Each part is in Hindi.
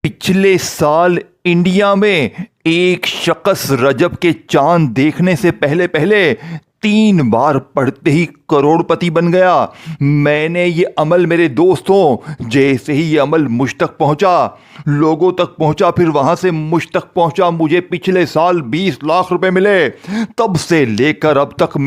पिछले साल इंडिया में एक शख्स रजब के चांद देखने से पहले पहले 3 बार पढ़ते ही करोड़पति बन गया। मैंने ये अमल मेरे दोस्तों, जैसे ही ये अमल मुझ तक पहुंचा, लोगों तक पहुंचा, फिर वहां से मुझ तक पहुंचा, मुझे पिछले साल 20 लाख रुपए मिले। तब से लेकर अब तक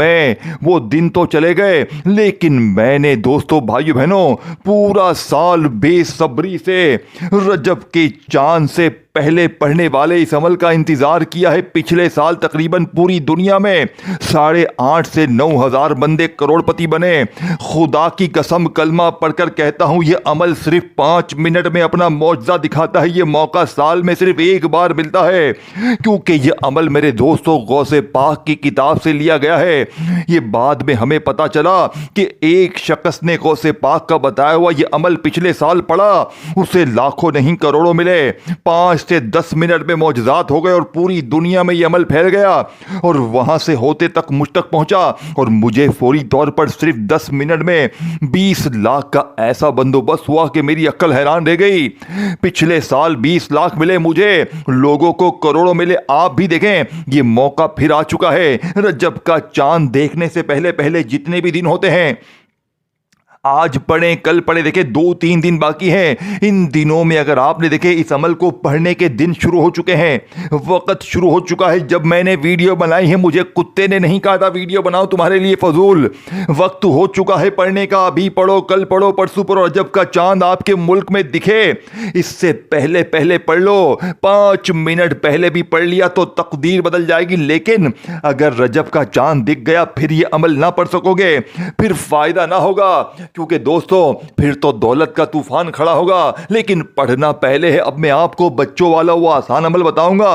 वो दिन तो चले गए, लेकिन मैंने दोस्तों, भाइयों बहनों, पूरा साल बेसब्री से रजब के चांद से पहले पढ़ने वाले इस अमल का इंतजार किया है। पिछले साल तकरीबन पूरी दुनिया में 8,500 से 9,000 बंदे करोड़पति बने। खुदा की कसम कलमा पढ़कर कहता हूं, यह अमल सिर्फ 5 मिनट में अपना मौजज़ा दिखाता है। यह मौका साल में सिर्फ एक बार मिलता है, क्योंकि यह अमल मेरे दोस्तों गौसे पाक की किताब से लिया गया है। यह बाद में हमें पता चला कि एक शख्स ने गौसे पाक का बताया हुआ यह अमल पिछले साल पढ़ा, उसे लाखों नहीं करोड़ों मिले। 5 से 10 मिनट में मौजज़ात हो गए और पूरी दुनिया में यह अमल फैल गया और वहां से होते तक मुझ तक पहुंचा और मुझे फौरी तौर पर सिर्फ 10 मिनट में 20 लाख का ऐसा बंदोबस्त हुआ कि मेरी अक्ल हैरान रह गई। पिछले साल 20 लाख मिले मुझे, लोगों को करोड़ों मिले। आप भी देखें, ये मौका फिर आ चुका है। रजब का चांद देखने से पहले पहले जितने भी दिन होते हैं, आज पढ़ें कल पढ़ें, देखे 2-3 दिन बाकी हैं। इन दिनों में अगर आपने देखे, इस अमल को पढ़ने के दिन शुरू हो चुके हैं, वक्त शुरू हो चुका है। जब मैंने वीडियो बनाई है, मुझे कुत्ते ने नहीं कहा था वीडियो बनाओ तुम्हारे लिए फजूल। वक्त हो चुका है पढ़ने का। अभी पढ़ो, कल पढ़ो, परसों पढ़ो। रजब का चांद आपके मुल्क में दिखे इससे पहले पहले पढ़ लो। 5 मिनट पहले भी पढ़ लिया तो तकदीर बदल जाएगी। लेकिन अगर रजब का चांद दिख गया, फिर ये अमल ना पढ़ सकोगे, फिर फायदा ना होगा, क्योंकि दोस्तों फिर तो दौलत का तूफान खड़ा होगा। लेकिन पढ़ना पहले है। अब मैं आपको बच्चों वाला वो आसान अमल बताऊंगा।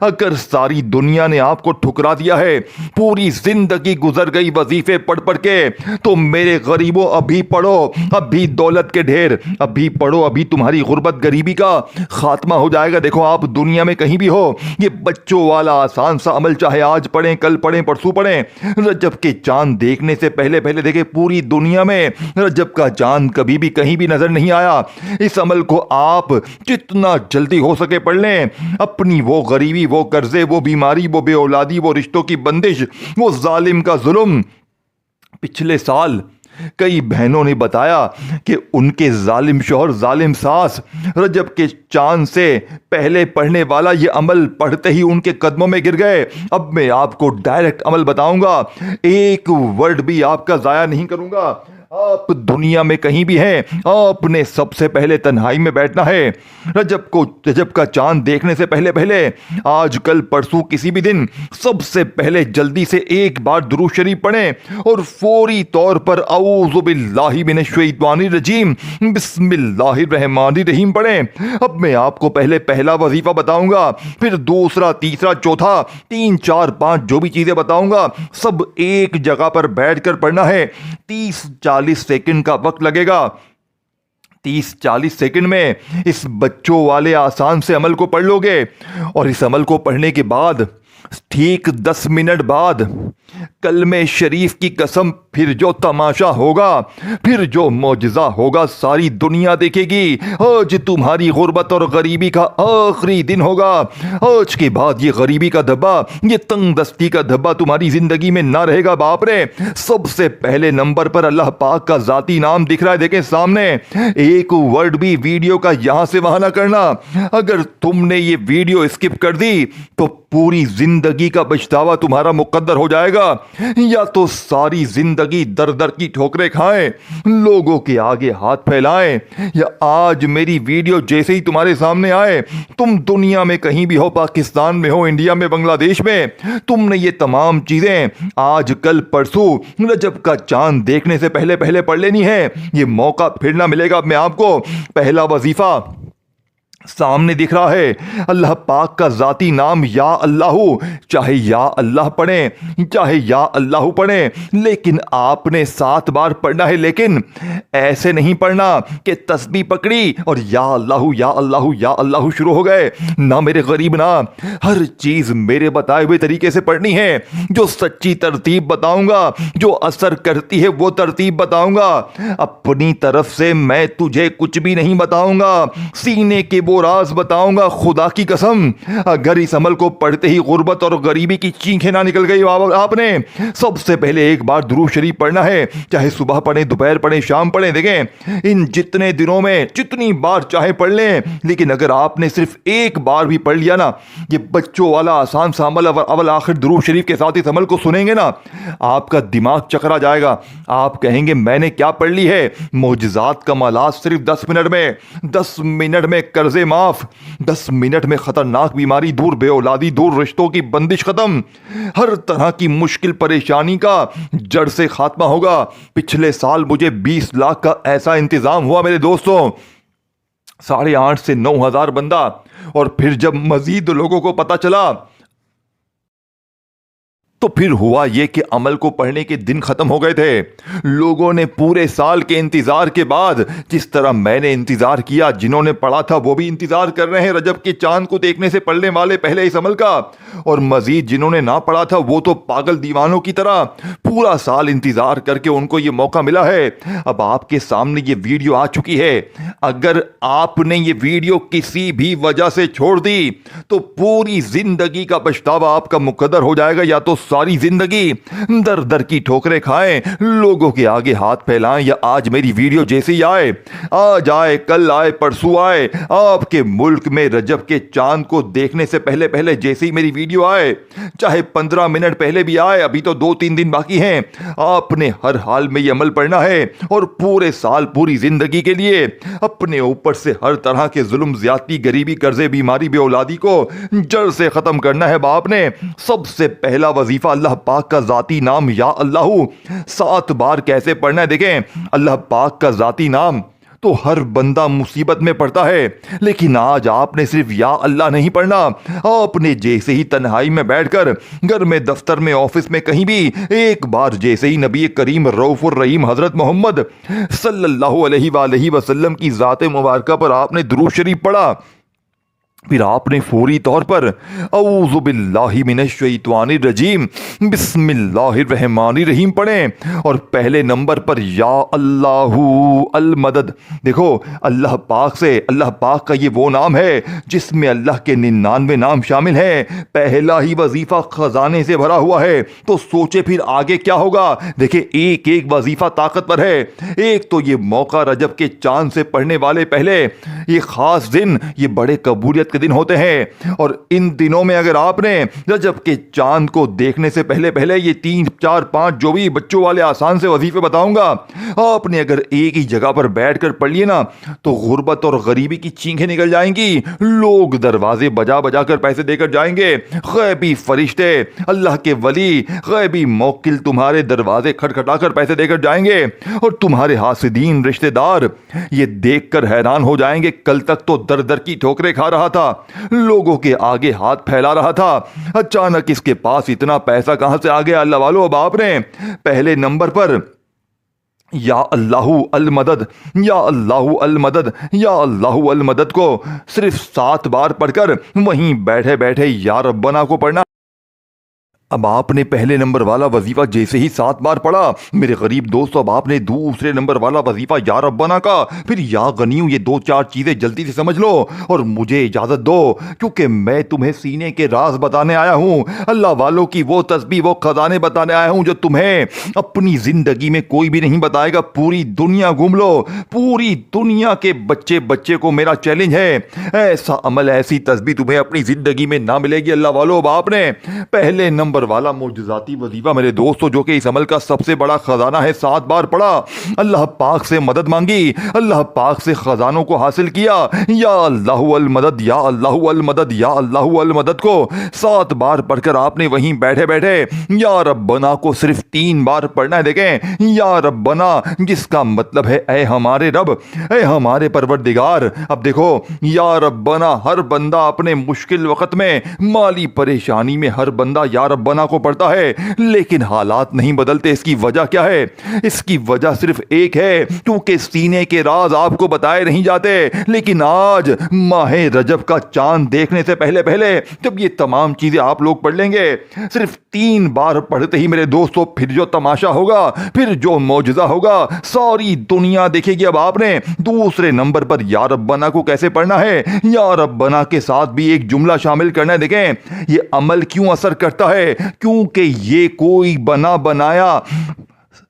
अगर सारी दुनिया ने आपको ठुकरा दिया है, पूरी जिंदगी गुजर गई वजीफे पढ़ पढ़ के, तो मेरे गरीबों अभी पढ़ो, अभी दौलत के ढेर, अभी पढ़ो, अभी तुम्हारी गुर्बत गरीबी का खात्मा हो जाएगा। देखो, आप दुनिया में कहीं भी हो, ये बच्चों वाला आसान सा अमल चाहे आज पढ़ें, कल पढ़ें, परसों पढ़ें, रजब के चांद देखने से पहले पहले देखे पूरी दुनिया में रजब का चांद कभी भी कहीं भी नजर नहीं आया। इस अमल को आप जितना जल्दी हो सके पढ़ लें। अपनी वो गरीबी, वो कर्जे, वो बीमारी, वो बेऔलादी, वो रिश्तों की बंदिश, वो जालिम का जुल्म। पिछले साल कई बहनों ने बताया कि उनके जालिम शौहर, जालिम सास रजब के चांद से पहले पढ़ने वाला ये अमल पढ़ते ही उनके कदमों में गिर गए। अब मैं आपको डायरेक्ट अमल बताऊंगा, एक वर्ड भी आपका जाया नहीं करूंगा। आप दुनिया में कहीं भी हैं, आपने सबसे पहले तन्हाई में बैठना है। रजब का चांद देखने से पहले पहले, आज कल परसों किसी भी दिन, सबसे पहले जल्दी से एक बार दुरूद शरीफ पढ़ें और फौरी तौर पर औज़ु बिल्लाहि मिनश शैतानिर रजीम बिस्मिल्लाहिर रहमानिर रहीम पढ़ें। अब मैं आपको पहले पहला वजीफा बताऊंगा, फिर दूसरा, तीसरा, चौथा, 3, 4, 5 जो भी चीजें बताऊंगा, सब एक जगह पर बैठकर पढ़ना है। 30-40 सेकंड का वक्त लगेगा। 30-40 सेकंड में इस बच्चों वाले आसान से अमल को पढ़ लोगे और इस अमल को पढ़ने के बाद ठीक 10 मिनट बाद कलमे शरीफ की कसम, फिर जो तमाशा होगा, फिर जो मौजज़ा होगा, सारी दुनिया देखेगी। आज तुम्हारी गुर्बत और गरीबी का आखिरी दिन होगा। आज के बाद ये गरीबी का धब्बा, ये तंगदस्ती का धब्बा तुम्हारी जिंदगी में ना रहेगा। बाप रे, सबसे पहले नंबर पर अल्लाह पाक का जाती नाम दिख रहा है, देखें सामने। एक वर्ड भी वीडियो का यहां से वहां ना करना। अगर तुमने ये वीडियो स्किप कर दी तो पूरी जिंदगी का पछतावा तुम्हारा मुकद्दर हो जाएगा। या तो सारी जिंदगी दर दर की ठोकरें खाएं, लोगों के आगे हाथ फैलाएं, या आज मेरी वीडियो जैसे ही तुम्हारे सामने आए, तुम दुनिया में कहीं भी हो, पाकिस्तान में हो, इंडिया में, बांग्लादेश में, तुमने ये तमाम चीजें आज कल परसों रजब का चांद देखने से पहले पहले पढ़ लेनी है। ये मौका फिर ना मिलेगा। मैं आपको पहला वजीफा सामने दिख रहा है, अल्लाह पाक का जाती नाम या अल्लाहू, चाहे या अल्लाह पढ़ें, चाहे या अल्लाहू पढ़ें, लेकिन आपने 7 बार पढ़ना है। लेकिन ऐसे नहीं पढ़ना कि तस्बीह पकड़ी और या अल्लाहू या अल्लाहू या अल्लाहू शुरू हो गए। ना मेरे गरीब, ना, हर चीज मेरे बताए हुए तरीके से पढ़नी है। जो सच्ची तरतीब बताऊंगा, जो असर करती है वो तरतीब बताऊंगा। अपनी तरफ से मैं तुझे कुछ भी नहीं बताऊंगा। सीने के वो वो राज बताऊंगा खुदा की कसम, अगर इस अमल को पढ़ते ही गुर्बत और गरीबी की चीखें ना निकल गई आपने सबसे पहले एक बार दुरूद शरीफ पढ़ना है, चाहे सुबह पढ़े, दोपहर पढ़े, शाम पढ़े। देखें इन जितने दिनों में जितनी बार चाहे पढ़ लें, लेकिन अगर आपने सिर्फ एक बार भी पढ़ लिया ना, ये बच्चों वाला आसान सा अमल, अवल आखिर दुरूद शरीफ के साथ इस अमल को सुनेंगे ना, आपका दिमाग चकरा जाएगा। आप कहेंगे मैंने क्या पढ़ ली है, मौजज़ात कमालात सिर्फ 10 मिनट में, 10 मिनट में कर्जे माफ, 10 मिनट में खतरनाक बीमारी दूर, बेऔलादी दूर, रिश्तों की बंदिश खत्म, हर तरह की मुश्किल परेशानी का जड़ से खात्मा होगा। पिछले साल मुझे 20 लाख का ऐसा इंतजाम हुआ मेरे दोस्तों, 8,500 से 9,000 बंदा। और फिर जब मजीद लोगों को पता चला तो फिर हुआ यह कि अमल को पढ़ने के दिन खत्म हो गए थे। लोगों ने पूरे साल के इंतजार के बाद, जिस तरह मैंने इंतजार किया, जिन्होंने पढ़ा था वो भी इंतजार कर रहे हैं रजब के चांद को देखने से पढ़ने वाले पहले इस अमल का, और मजीद जिन्होंने ना पढ़ा था वो तो पागल दीवानों की तरह पूरा साल इंतजार करके उनको ये मौका मिला है। अब आपके सामने ये वीडियो आ चुकी है। अगर आपने ये वीडियो किसी भी वजह से छोड़ दी तो पूरी जिंदगी का पछतावा आपका मुकद्दर हो जाएगा, या तो सारी जिंदगी दर दर की ठोकरें खाएं, लोगों के आगे हाथ फैलाएं, या आज मेरी वीडियो जैसे ही आए, आज आए, कल आए, परसों आए, आपके मुल्क में रजब के चांद को देखने से पहले पहले जैसे ही मेरी वीडियो आए, चाहे 15 मिनट पहले भी आए, अभी तो 2-3 दिन बाकी हैं, आपने हर हाल में ये अमल पढ़ना है और पूरे साल, पूरी जिंदगी के लिए अपने ऊपर से हर तरह के जुल्म, ज्यादती, गरीबी, कर्जे, बीमारी, बेऔलादी को जड़ से खत्म करना है। बाप ने सबसे पहला वजीफा अल्लाह पाक का जाती नाम या अल्लाहू 7 बार कैसे पढ़ना है। देखें अल्लाह पाक का जाती नाम तो हर बंदा मुसीबत में पड़ता है, लेकिन आज आपने सिर्फ या अल्लाह नहीं पढ़ना, आपने जैसे ही तन्हाई में बैठकर घर में, दफ्तर में, ऑफिस में, कहीं भी एक बार जैसे ही नबी करीम रऊफुर रहीम हजरत मोहम्मद सल्लल्लाहु अलैहि वसल्लम की ज़ात मुबारका पर आपने दुरूद शरीफ पढ़ा, फिर आपने फौरी तौर पर औज़ु बिल्लाहि मिनश शैतानिर रजीम बिस्मिल्लाहिर्रहमानिर रहीम पढ़ें, और पहले नंबर पर या अल्लाहू अल मदद। देखो अल्लाह पाक से, अल्लाह पाक का ये वो नाम है जिसमें अल्लाह के 99 नाम शामिल हैं। पहला ही वजीफा खजाने से भरा हुआ है, तो सोचे फिर आगे क्या होगा। देखिए एक एक वजीफा ताकतवर है। एक तो ये मौका रजब के चांद से पढ़ने वाले पहले ये खास दिन, ये बड़े कबूलियत के दिन होते हैं, और इन दिनों में अगर आपने रजब के चांद को देखने से पहले पहले ये 3, 4, 5 जो भी बच्चों वाले आसान से वजीफे बताऊंगा, आपने अगर एक ही जगह पर बैठकर पढ़ लिए ना, तो गुर्बत और गरीबी की चीखें निकल जाएंगी, लोग दरवाजे बजा बजा कर पैसे देकर जाएंगे, गैबी फरिश्ते, अल्लाह के वली, गैबी मोक्किल तुम्हारे दरवाजे खटखटाकर पैसे देकर जाएंगे, और तुम्हारे हासिदीन रिश्तेदार ये देखकर हैरान हो जाएंगे, कल तक तो दर दर की ठोकरें खा रहा था, लोगों के आगे हाथ फैला रहा था, अचानक इसके पास इतना पैसा कहां से आ गया। अल्लाह वालों, अब आपने पहले नंबर पर या अल्लाहू अल मदद, या अल्लाहू अल मदद, या अल्लाहू अल मदद को सिर्फ 7 बार पढ़कर वहीं बैठे बैठे या रब्बना को पढ़ना। अब आपने पहले नंबर वाला वजीफा जैसे ही 7 बार पढ़ा मेरे गरीब दोस्तों, अब आपने दूसरे नंबर वाला वजीफा या रब्बाना का, फिर या गनीयू, ये 2-4 चीजें जल्दी से समझ लो और मुझे इजाजत दो, क्योंकि मैं तुम्हें सीने के राज बताने आया हूं, अल्लाह वालों की वो तस्बीह, वो खजाने बताने आया हूं जो तुम्हें अपनी जिंदगी में कोई भी नहीं बताएगा। पूरी दुनिया घूम लो, पूरी दुनिया के बच्चे बच्चे को मेरा चैलेंज है, ऐसा अमल, ऐसी तस्बीह तुम्हें अपनी जिंदगी में ना मिलेगी। अल्लाह वालों, अब आपने पहले नंबर वाला मौजूदाती वजीफा मेरे दोस्तों, जो कि इस अमल का सबसे बड़ा खजाना है, 7 बार पढ़ा, अल्लाह पाक से मदद मांगी, अल्लाह पाक से खजानों को हासिल किया, या अल्लाहु अल मदद, या अल्लाहु अल मदद, या अल्लाहु अल मदद को 7 बार पढ़कर आपने वहीं बैठे बैठे या रब्बना को सिर्फ 3 बार पढ़ना है। देखें या रब्बना जिसका मतलब है ऐ हमारे रब, ऐ हमारे परवरदिगार। अब देखो या रब्बना, हर बंदा अपने मुश्किल वक्त में, माली परेशानी में हर बंदा या रब्बना रब्बना को पढ़ता है, लेकिन हालात नहीं बदलते। इसकी वजह क्या है? इसकी वजह सिर्फ एक है, क्योंकि सीने के राज आपको बताए नहीं जाते। लेकिन आज माह रजब का चांद देखने से पहले पहले जब ये तमाम चीजें आप लोग पढ़ लेंगे, सिर्फ 3 बार पढ़ते ही मेरे दोस्तों फिर जो तमाशा होगा, फिर जो मौजज़ा होगा, सारी दुनिया देखेगी। अब आपने दूसरे नंबर पर या रब्बना को कैसे पढ़ना है, या रब्बना के साथ भी एक जुमला शामिल करना है। देखें ये अमल क्यों असर करता है, क्योंकि ये कोई बना बनाया,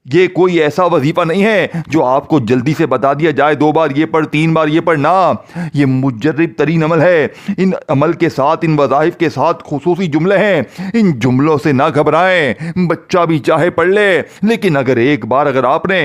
ये कोई ऐसा वजीफा नहीं है जो आपको जल्दी से बता दिया जाए 2 बार ये पढ़, 3 बार ये पढ़ ना। ये मुजर्रिब तरीन अमल है। इन अमल के साथ, इन वज़ाइफ के साथ खुसूसी जुमले हैं। इन जुमलों से ना घबराएं। बच्चा भी चाहे पढ़ ले, लेकिन अगर एक बार अगर आपने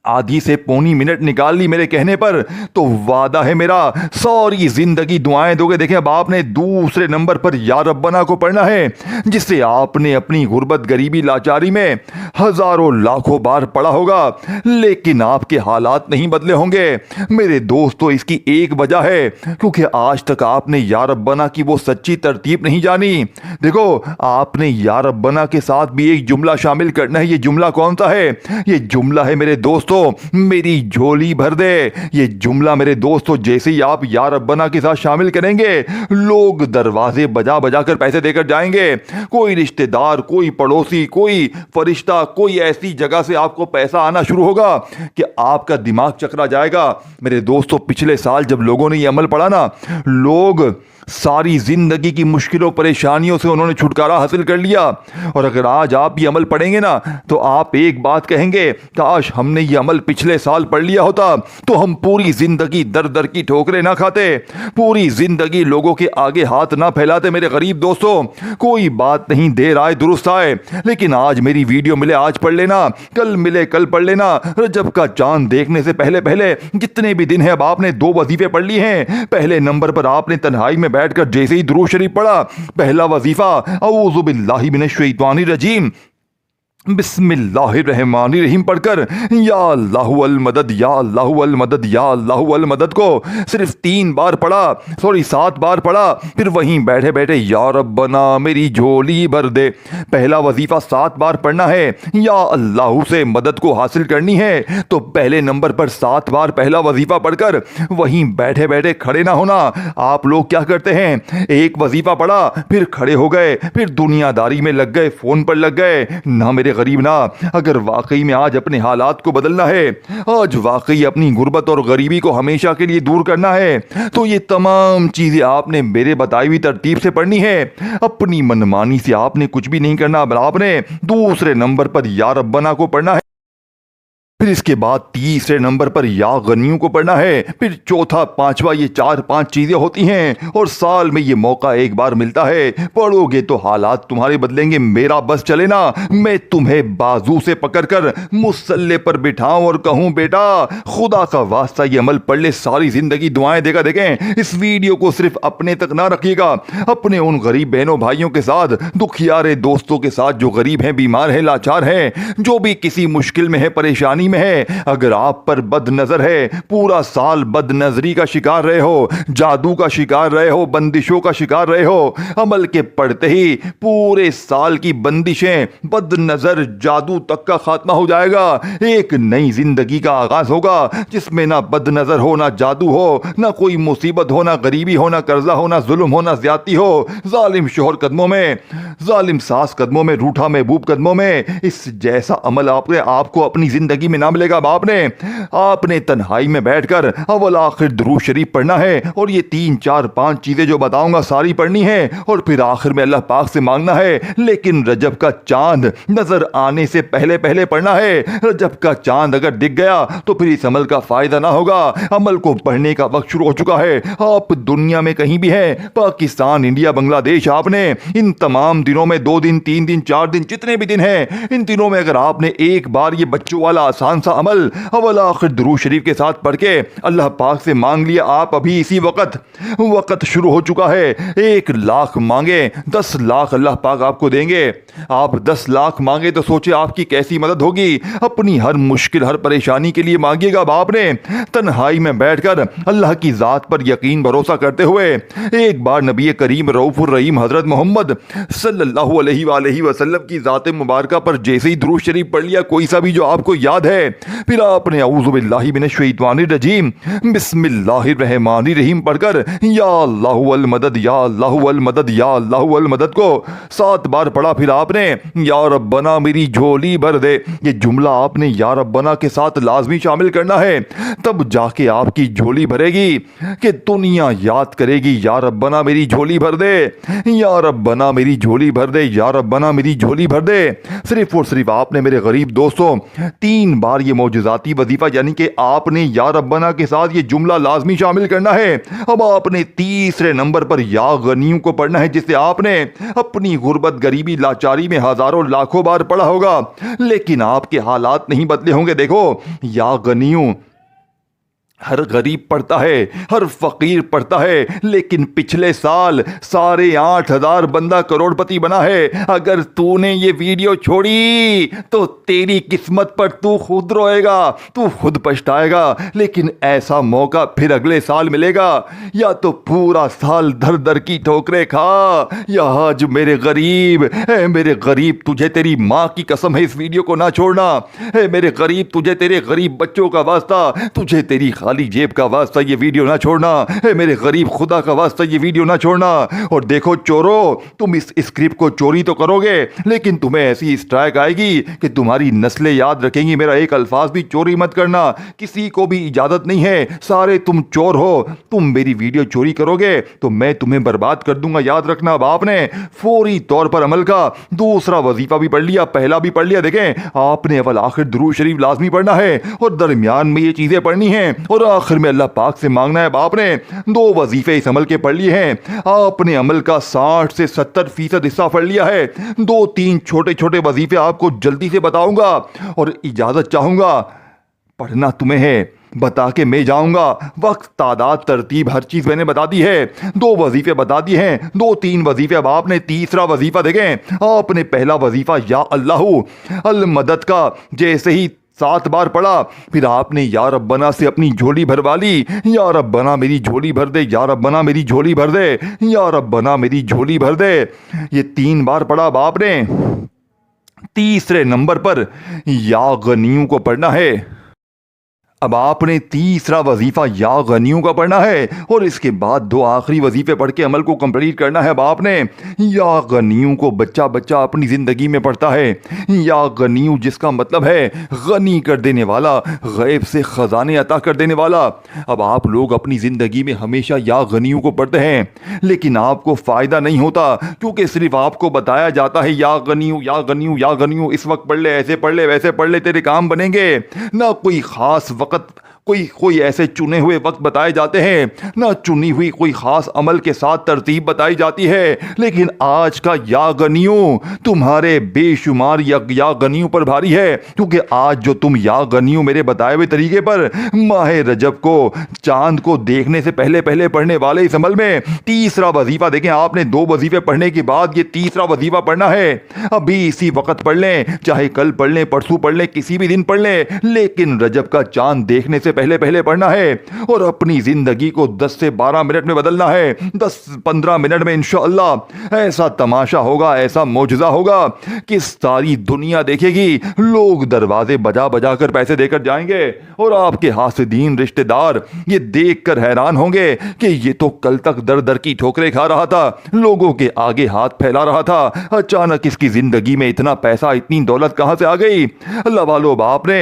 आधी से पौनी मिनट निकाल ली मेरे कहने पर, तो वादा है मेरा सारी जिंदगी दुआएं दोगे। देखें अब आपने दूसरे नंबर पर या रब्बना को पढ़ना है, जिसे आपने अपनी गुर्बत, गरीबी, लाचारी में हजारों लाखों बार पढ़ा होगा, लेकिन आपके हालात नहीं बदले होंगे मेरे दोस्तों। इसकी एक वजह है, क्योंकि आज तक आपने या रब्बना की वो सच्ची तरतीब नहीं जानी। देखो आपने या रब्बना के साथ भी एक जुमला शामिल करना है। ये जुमला कौन सा है? ये जुमला है मेरे दोस्तों, मेरी झोली भर दे। ये जुमला मेरे दोस्तों जैसे ही आप या रब्बना के साथ शामिल करेंगे, लोग दरवाजे बजा बजा कर पैसे देकर जाएंगे। कोई रिश्तेदार, कोई पड़ोसी, कोई फरिश्ता, कोई ऐसी जगह से आपको पैसा आना शुरू होगा कि आपका दिमाग चकरा जाएगा। मेरे दोस्तों पिछले साल जब लोगों ने ये अमल पढ़ा ना, लोग सारी जिंदगी की मुश्किलों परेशानियों से उन्होंने छुटकारा हासिल कर लिया। और अगर आज आप ये अमल पढ़ेंगे ना, तो आप एक बात कहेंगे, काश हमने ये अमल पिछले साल पढ़ लिया होता तो हम पूरी जिंदगी दर दर की ठोकरें ना खाते, पूरी जिंदगी लोगों के आगे हाथ ना फैलाते। मेरे गरीब दोस्तों कोई बात नहीं, देर आए दुरुस्त आए, लेकिन आज मेरी वीडियो मिले आज पढ़ लेना, कल मिले कल पढ़ लेना। रजब का चांद देखने से पहले पहले जितने भी दिन है, अब आपने 2 वजीफे पढ़ लिए हैं। पहले नंबर पर आपने तन्हाई में बैठकर जैसे ही दुरूद शरीफ पढ़ा, पहला वजीफा औज़ु बिल्लाहि मिनश शैतानिर रजीम बिस्मिल्लाहिर्रहमानिर्रहीम पढ़कर या अल्लाहु अल मदद, या अल्लाहु अल मदद, या अल्लाहु अल मदद को सिर्फ 3 बार पढ़ा, 7 बार पढ़ा। फिर वहीं बैठे बैठे या रब्बना मेरी झोली भर दे। पहला वजीफा 7 बार पढ़ना है, या अल्लाह से मदद को हासिल करनी है, तो पहले नंबर पर 7 बार पहला वजीफा पढ़कर वहीं बैठे बैठे खड़े ना होना। आप लोग क्या करते हैं, एक वजीफा पढ़ा, फिर खड़े हो गए, फिर दुनियादारी में लग गए, फोन पर लग गए ना। मेरे गरीब ना, अगर वाकई में आज अपने हालात को बदलना है, आज वाकई अपनी गुर्बत और गरीबी को हमेशा के लिए दूर करना है, तो ये तमाम चीजें आपने मेरे बताई हुई तरतीब से पढ़नी है। अपनी मनमानी से आपने कुछ भी नहीं करना। आपने दूसरे नंबर पर या रब्बना को पढ़ना है, फिर इसके बाद तीसरे नंबर पर या गनियों को पढ़ना है, फिर चौथा, पांचवा, ये 4-5 चीजें होती हैं और साल में ये मौका एक बार मिलता है। पढ़ोगे तो हालात तुम्हारे बदलेंगे। मेरा बस चले ना, मैं तुम्हें बाजू से पकड़कर मुसल्ले पर बिठाऊं और कहूं, बेटा खुदा का वास्ता ये अमल पढ़ ले, सारी जिंदगी दुआएं देगा। देखें इस वीडियो को सिर्फ अपने तक ना रखिएगा, अपने उन गरीब बहनों भाइयों के साथ, दुखियारे दोस्तों के साथ जो गरीब हैं, बीमार हैं, लाचार हैं, जो भी किसी मुश्किल में है, परेशानी में है। अगर आप पर बद नजर है, पूरा साल बद नजरी का शिकार रहे हो, जादू का शिकार रहे हो, बंदिशों का शिकार रहे हो, अमल के पढ़ते ही पूरे साल की बंदिशें, बद नजर, जादू तक का खात्मा हो जाएगा। एक नई जिंदगी का आगाज होगा जिसमें ना बद नजर हो, ना जादू हो, ना कोई मुसीबत हो, ना गरीबी हो, ना कर्जा हो, ना जुल्म हो, ना ज्यादती हो। जालिम शोहर कदमों में, जालिम सास कदमों में, रूठा महबूब कदमों में इस जैसा अमल आपको अपनी जिंदगी में ना मिलेगा। आपने तन्हाई में बैठकर अव्वल आखिर दुरूद शरीफ पढ़ना है, और ये 3, 4, 5 चीजें जो बताऊंगा सारी पढ़नी है, और फिर आखिर में अल्लाह पाक से मांगना है। लेकिन रजब का चांद नजर आने से पहले पहले पढ़ना है। रजब का चांद अगर दिख गया तो फिर इस अमल का फायदा ना होगा। अमल को पढ़ने का वक्त शुरू हो चुका है। आप दुनिया में कहीं भी हैं, पाकिस्तान, इंडिया, बांग्लादेश, आपने इन तमाम दिनों में 2 दिन, 3 दिन, 4 दिन, जितने भी दिन हैं, इन दिनों में अगर आपने एक बार ये बच्चों वाला आसान सा अमल अव्वल आखिर दुरूद शरीफ के साथ पढ़ के अल्लाह पाक से मांग लिया। आप अभी इसी वक्त शुरू हो चुका है। 1 लाख मांगे 10 लाख अल्लाह पाक आपको देंगे। आप 10 लाख मांगे तो सोचे आपकी कैसी मदद होगी। अपनी हर मुश्किल हर परेशानी के लिए मांगिएगा अब आपने तन्हाई में बैठकर अल्लाह की ज़ात पर यकीन भरोसा करते हुए। एक बार नबी करीम रऊफुर रहीम हज़रत मोहम्मद सल्लल्लाहु अलैहि वसल्लम की ज़ात मुबारका पर जैसे ही दुरूद शरीफ पढ़ लिया, कोई सा भी जो आपको याद है, फिर आपने औज़ु बिल्लाहि मिनश शैतानिर रजीम बिस्मिल्लाहिर रहमानिर रहीम पढ़कर या अल्लाहु वल मदद या अल्लाहु वल मदद या अल्लाहु वल मदद को 7 बार पढ़ा। फिर आपने या रब्बना मेरी झोली भर दे, ये जुमला आपने या रब्बना के साथ लाजमी शामिल करना है, तब जाके आपकी झोली भरेगी कि दुनिया याद करेगी या रब्बना मेरी झोली भर दे, या रब्बना मेरी झोली भर दे, या रब्बना मेरी झोली भर दे। सिर्फ और सिर्फ आपने मेरे गरीब दोस्तों 3 बार ये मौजूदाती वजीफा यानी कि आपने या रब्बना के साथ ये जुमला लाजमी शामिल करना है। अब आपने तीसरे नंबर पर या गनियों को पढ़ना है, जिससे आपने अपनी गुर्बत गरीबी लाचारी में हजारों लाखों बार पढ़ा होगा, लेकिन आपके हालात नहीं बदले होंगे। देखो या गनियों हर गरीब पढ़ता है, हर फकीर पढ़ता है, लेकिन पिछले साल 8,500 बंदा करोड़पति बना है। अगर तूने ये वीडियो छोड़ी तो तेरी किस्मत पर तू खुद रोएगा, तू खुद पछताएगा। लेकिन ऐसा मौका फिर अगले साल मिलेगा, या तो पूरा साल दर दर की ठोकरें खा, या आज मेरे गरीब तुझे तेरी माँ की कसम है इस वीडियो को ना छोड़ना। मेरे गरीब तुझे तेरे गरीब बच्चों का वास्ता, तुझे तेरी खाली जेब का वास्ता ये वीडियो ना छोड़ना। मेरे गरीब खुदा का वास्ता ये वीडियो ना छोड़ना। और देखो चोरों, तुम इस स्क्रिप्ट को चोरी तो करोगे, लेकिन तुम्हें ऐसी स्ट्राइक आएगी कि तुम्हारी नस्लें याद रखेंगी। मेरा एक अल्फाज भी चोरी मत करना, किसी को भी इजाजत नहीं है। सारे तुम चोर हो, तुम मेरी वीडियो चोरी करोगे तो मैं तुम्हें बर्बाद कर दूंगा, याद रखना। अब आपने फौरी तौर पर अमल का दूसरा वजीफा भी पढ़ लिया, पहला भी पढ़ लिया। देखें, आपने अवल आखिर दुरूद शरीफ लाजमी पढ़ना है और दरमियान में ये चीजें पढ़नी है और आखिर में अल्लाह पाक से मांगना है। आपने 2 वजीफे इस अमल के पढ़ लिए हैं। आपने अमल का 60 से 70% हिस्सा पढ़ लिया है। 2-3 छोटे छोटे वजीफे आपको जल्दी से बताऊंगा और इजाजत चाहूंगा। पढ़ना तुम्हें है, बता के मैं जाऊंगा। वक्त, तादाद, तरतीब, हर चीज मैंने बता दी है। 2 वजीफे बता दिए हैं, 2-3 वजीफे। अब आपने तीसरा वजीफा देखें। आपने पहला वजीफा या अल्लाहु अल मदद का जैसे ही 7 बार पढ़ा, फिर आपने या रब्बना से अपनी झोली भरवा ली। या रब्बना मेरी झोली भर दे, या रब्बना मेरी झोली भर दे, या रब्बना मेरी झोली भर दे। ये 3 बार पढ़ा। अब आपने तीसरे नंबर पर या गनियों को पढ़ना है। अब आपने तीसरा वजीफा या गनियों का पढ़ना है और इसके बाद 2 आखिरी वजीफे पढ़ के अमल को कंप्लीट करना है। अब आपने या गनियों को बच्चा बच्चा अपनी जिंदगी में पढ़ता है। या गनियों जिसका मतलब है गनी कर देने वाला, गैब से खजाने अता कर देने वाला। अब आप लोग अपनी जिंदगी में हमेशा या गनियों को पढ़ते हैं, लेकिन आपको फायदा नहीं होता, क्योंकि सिर्फ आपको बताया जाता है या गनियों या गनियों या गनियों, इस वक्त पढ़ ले, ऐसे पढ़ ले, वैसे पढ़ ले, तेरे काम बनेंगे। ना कोई खास वक्त, कोई ऐसे चुने हुए वक्त बताए जाते हैं, ना चुनी हुई कोई खास अमल के साथ तरतीब बताई जाती है। लेकिन आज का या गनियों तुम्हारे बेशुमार या गनियों पर भारी है, क्योंकि आज जो तुम या गनियों मेरे बताए हुए तरीके पर माह रजब को, चांद को देखने से पहले पहले पढ़ने वाले इस अमल में तीसरा वजीफा देखें। आपने 2 वजीफे पढ़ने के बाद ये तीसरा वजीफा पढ़ना है। अभी इसी वक्त पढ़ लें, चाहे कल पढ़ लें, परसों पढ़ लें, किसी भी दिन पढ़ लें, लेकिन रजब का चांद देखने से पहले पहले पढ़ना है और अपनी जिंदगी को 10 से 12 मिनट में बदलना है। 10-15 मिनट में इंशाअल्लाह ऐसा तमाशा होगा, ऐसा मौजज़ा होगा कि सारी दुनिया देखेगी। लोग दरवाजे बजा बजा कर पैसे देकर जाएंगे और आपके हासिदीन रिश्तेदार ये देखकर हैरान होंगे कि ये तो कल तक दर दर की ठोकरें खा रहा था, लोगों के आगे हाथ फैला रहा था, अचानक इसकी जिंदगी में इतना पैसा, इतनी दौलत कहां से आ गई। अल्लाह वालो, बाप ने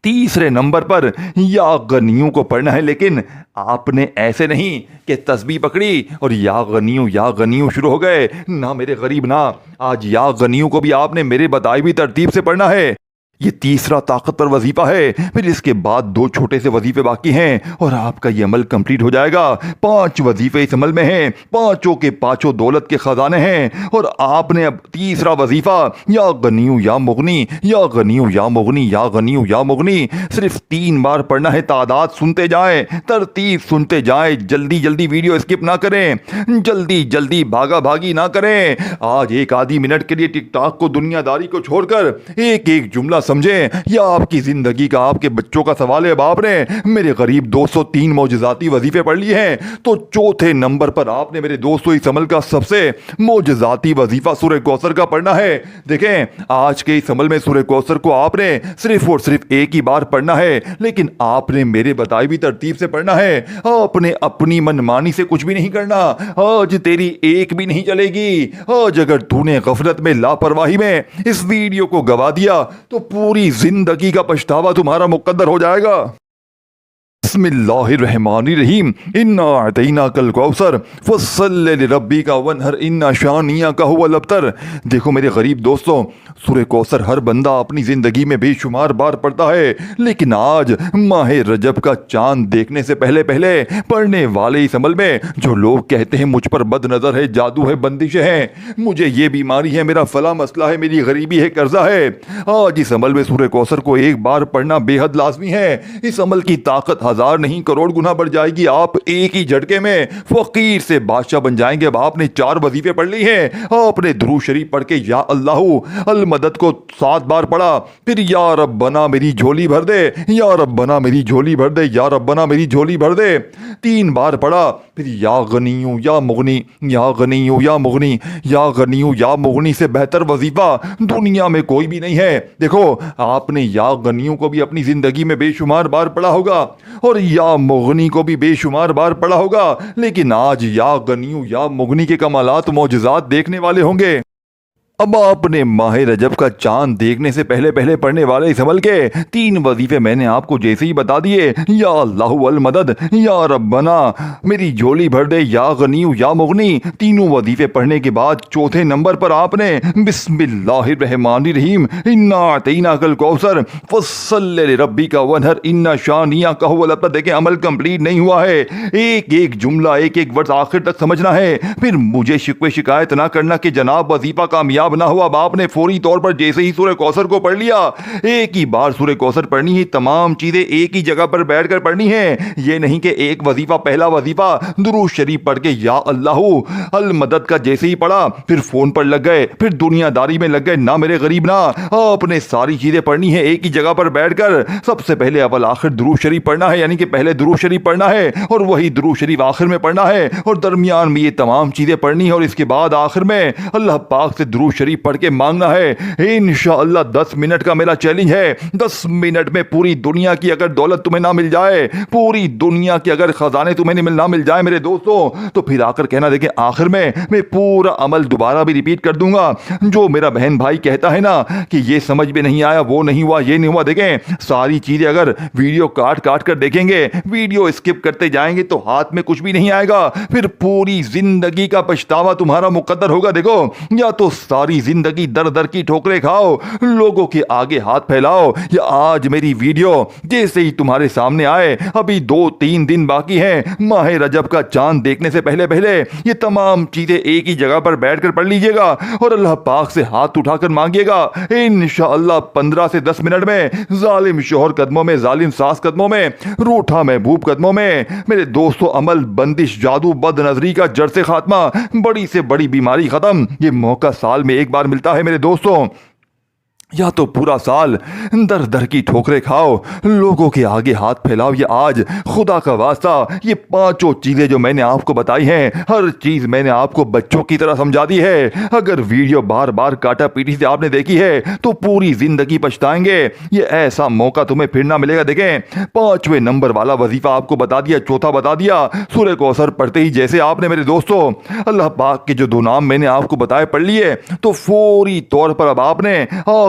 तीसरे नंबर पर या गनियों को पढ़ना है, लेकिन आपने ऐसे नहीं कि तस्बीह पकड़ी और या गनियों शुरू हो गए। ना मेरे गरीब, ना, आज या गनियों को भी आपने मेरे बताई हुई तरतीब से पढ़ना है। ये तीसरा ताकतवर वजीफा है, फिर इसके बाद 2 छोटे से वजीफे बाकी हैं और आपका ये अमल कंप्लीट हो जाएगा। 5 वजीफे इस अमल में हैं, पांचों के पांचों दौलत के खजाने हैं। और आपने अब तीसरा वजीफा या गनियू या मुगनी, या गनियू या मुगनी, या गनियू या मुगनी सिर्फ 3 बार पढ़ना है। तादाद सुनते जाएं, तरतीब सुनते जाएं, जल्दी जल्दी वीडियो स्किप ना करें, जल्दी जल्दी भागा भागी ना करें। आज एक आधी मिनट के लिए टिकटॉक को, दुनियादारी को छोड़कर एक एक जुमला समझें। यह आपकी जिंदगी का, आपके बच्चों का सवाल है। बाप ने मेरे करीब 203 मौजज़ाती वजीफे पढ़ लिए हैं, तो चौथे नंबर पर आपने मेरे दोस्तों इस अमल का सबसे मौजज़ाती वजीफा सूरह कौसर का पढ़ना है। देखें, आज के इस अमल में सूरह कौसर को आपने सिर्फ और सिर्फ एक ही बार पढ़ना है, लेकिन आपने मेरे बताई हुई तरतीब से पढ़ना है। आपने अपनी मनमानी से कुछ भी नहीं करना। आज तेरी एक भी नहीं चलेगी। आज अगर तूने गफलत में, लापरवाही में इस वीडियो को गवा दिया तो पूरी जिंदगी का पछतावा तुम्हारा मुकद्दर हो जाएगा। बिस्मिल्लाहिर्रहमानिर्रहीम। इन्ना अतैनाकल कौसर फस्सल्लि लिरब्बिका वन्हर इन्ना शानियका हुवल अब्तर। देखो मेरे गरीब दोस्तों, सूरह कौसर हर बंदा अपनी ज़िंदगी में बेशुमार बार पढ़ता है, लेकिन आज माह रजब का चांद देखने से पहले पहले पढ़ने वाले इस अमल में जो लोग कहते हैं मुझ पर बद नज़र है, जादू है, बंदिशें हैं, मुझे ये बीमारी है, मेरा फला मसला है, मेरी गरीबी है, कर्जा है, आज इस अमल में सूरह कौसर को एक बार पढ़ना बेहद लाजमी है। इस अमल की ताकत 1000 नहीं करोड़ गुना बढ़ जाएगी। आप एक ही झटके में फकीर से बादशाह बन जाएंगे। अब आपने 4 वजीफे पढ़ ली हैं। आपने दुरूद शरीफ पढ़ के या अल्लाहु अल मदद को 7 बार पढ़ा, फिर या रब्बना मेरी झोली भर दे, या रब्बना मेरी झोली भर दे, या रब्बना मेरी झोली भर दे 3 बार पढ़ा, फिर या गनियू या मुगनी, या गनियू या मुगनी, या गनियू या मुगनी से बेहतर वजीफा दुनिया में कोई भी नहीं है। देखो, आपने या गनियू को भी अपनी जिंदगी में बेशुमार बार पढ़ा होगा और या मुगनी को भी बेशुमार बार पढ़ा होगा, लेकिन आज या गनियू या मुगनी के कमालात, मौजज़ात देखने वाले होंगे। अब आपने माह रजब का चांद देखने से पहले पहले पढ़ने वाले इस अमल के 3 वजीफे मैंने आपको जैसे ही बता दिए, या अल्लाहु अल मदद, या रब्बना मेरी झोली भर दे, या गनियू या मुगनी, तीनों वजीफे पढ़ने के बाद चौथे नंबर पर आपने बिस्मिल्लाहिर्रहमानिर्रहीम इन्ना अतैनाकल कौसर फस्सल्लि लिरब्बिका वन्हर इन्ना शानियका हुवल अब्तर। देखें, अमल कंप्लीट नहीं हुआ है। एक एक जुमला, एक एक वर्ड आखिर तक समझना है। फिर मुझे शिकवे शिकायत ना करना कि जनाब वजीफा कामयाब ना हुआ। बाप ने फौरी तौर पर जैसे ही सूरह कौसर को पढ़ लिया, एक ही बार सूरह कौसर पढ़नी है। तमाम चीजें एक ही जगह पर बैठकर पढ़नी है। ये नहीं कि एक वजीफा, पहला वजीफा दुरूद शरीफ पढ़ के या अल्लाहु अल मदद का जैसे ही पढ़ा फिर फोन पर लग गए, फिर दुनियादारी में लग गए। ना मेरे गरीब ना, आपने सारी चीजें पढ़नी है एक ही जगह पर बैठकर। सबसे पहले अव्वल आखिर दुरूद शरीफ पढ़ना है, यानी कि पहले दुरूद शरीफ पढ़ना है और वही दुरूद शरीफ आखिर में पढ़ना है, और दरमियान में ये तमाम चीजें पढ़नी है, और इसके बाद आखिर में अल्लाह पाक से दुरूद शरीफ पढ़ के मांगना है। इंशाअल्लाह 10 मिनट का मेरा चैलेंज है। 10 मिनट में पूरी दुनिया की अगर दौलत तुम्हें ना मिल जाए, पूरी दुनिया के अगर खजाने तुम्हें ना मिल जाए मेरे दोस्तों, तो फिर आकर कहना, देखें आखिर में मैं पूरा अमल दोबारा भी रिपीट कर दूंगा। जो मेरा बहन भाई कहता है ना कि ये समझ में नहीं आया, वो नहीं हुआ, ये नहीं हुआ, देखें सारी चीजें अगर वीडियो काट काट कर देखेंगे, वीडियो स्किप करते जाएंगे तो हाथ में कुछ भी नहीं आएगा। फिर पूरी जिंदगी का पछतावा तुम्हारा मुकद्दर होगा। देखो, या तो सारी जिंदगी दर दर की ठोकरें खाओ, लोगों के आगे हाथ फैलाओ, या आज मेरी वीडियो जैसे ही तुम्हारे सामने आए, अभी 2-3 दिन बाकी हैं माह रजब का चांद देखने से पहले पहले ये तमाम चीजें एक ही जगह पर बैठकर पढ़ लीजिएगा और अल्लाह पाक से हाथ उठाकर मांगिएगा। इंशाअल्लाह 15 से 10 मिनट में जालिम शोहर कदमों में, जालिम सास कदमों में, रूठा महबूब कदमों में, मेरे दोस्तों अमल, बंदिश, जादू, बद नजरी का जड़ से खात्मा, बड़ी से बड़ी बीमारी खत्म। ये मौका साल में एक बार मिलता है मेरे दोस्तों। या तो पूरा साल दर दर की ठोकरें खाओ, लोगों के आगे हाथ फैलाओ, या आज खुदा का वास्ता ये 5 चीजें जो मैंने आपको बताई हैं, हर चीज मैंने आपको बच्चों की तरह समझा दी है। अगर वीडियो बार बार काटा पीटी से आपने देखी है तो पूरी जिंदगी पछताएंगे। ये ऐसा मौका तुम्हें फिर ना मिलेगा। देखें, 5वें नंबर वाला वजीफा आपको बता दिया, चौथा बता दिया। सूरह कौसर पढ़ते ही जैसे आपने मेरे दोस्तों अल्लाह पाक के जो 2 नाम मैंने आपको बताए पढ़ लिए, तो फौरी तौर पर अब आपने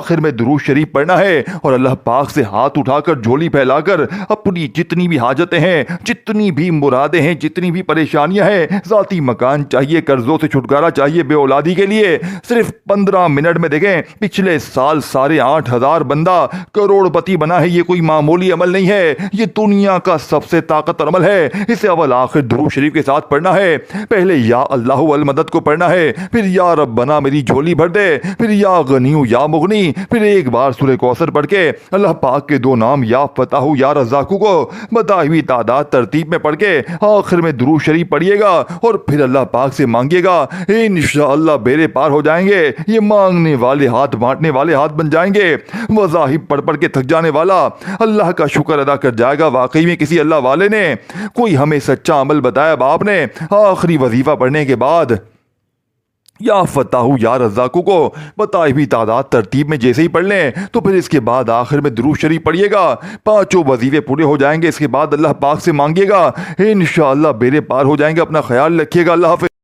आखिर में दुरूद शरीफ पढ़ना है और अल्लाह पाक से हाथ उठाकर झोली फैलाकर अपनी जितनी भी हाजतें हैं, जितनी भी मुरादें हैं, जितनी भी परेशानियां हैं, ज़ाती मकान चाहिए, कर्जों से छुटकारा चाहिए, बे औलादी के लिए, सिर्फ 15 मिनट में देखें पिछले साल 8,500 बंदा करोड़पति बना है। ये कोई मामूली अमल नहीं है, ये दुनिया का सबसे ताकतवर अमल है। इसे अव्वल आखिर दुरूद शरीफ के साथ पढ़ना है। पहले या अल्लाह वल मदद को पढ़ना है, फिर या रब्बना मेरी झोली भर दे, फिर या गनीयू या मुगनी, फिर एक बार सूरह कौसर पढ़ के अल्लाह पाक के 2 नाम या फताहू या रज़ाकू को बताई हुई तादाद तरतीब में पढ़ के आखिर में दुरूद शरीफ पढ़िएगा और फिर अल्लाह पाक से मांगिएगा। इंशाअल्लाह बेड़े पार हो जाएंगे। ये मांगने वाले हाथ बांटने वाले हाथ बन जाएंगे। वज़ाहिब पढ़ पढ़ के थक जाने वाला अल्लाह का शुक्र अदा कर जाएगा। वाकई में किसी अल्लाह वाले ने कोई हमें सच्चा अमल बताया। बाप ने आखिरी वजीफा पढ़ने के बाद या फताहू या रज़ाकू को बताई हुई तादाद तरतीब में जैसे ही पढ़ लें तो फिर इसके बाद आखिर में दुरूद शरीफ पढ़िएगा। 5 वजीफे पूरे हो जाएंगे। इसके बाद अल्लाह पाक से मांगिएगा, इंशाअल्लाह बेड़े पार हो जाएंगे। अपना ख्याल रखिएगा। अल्लाह हाफ़िज़।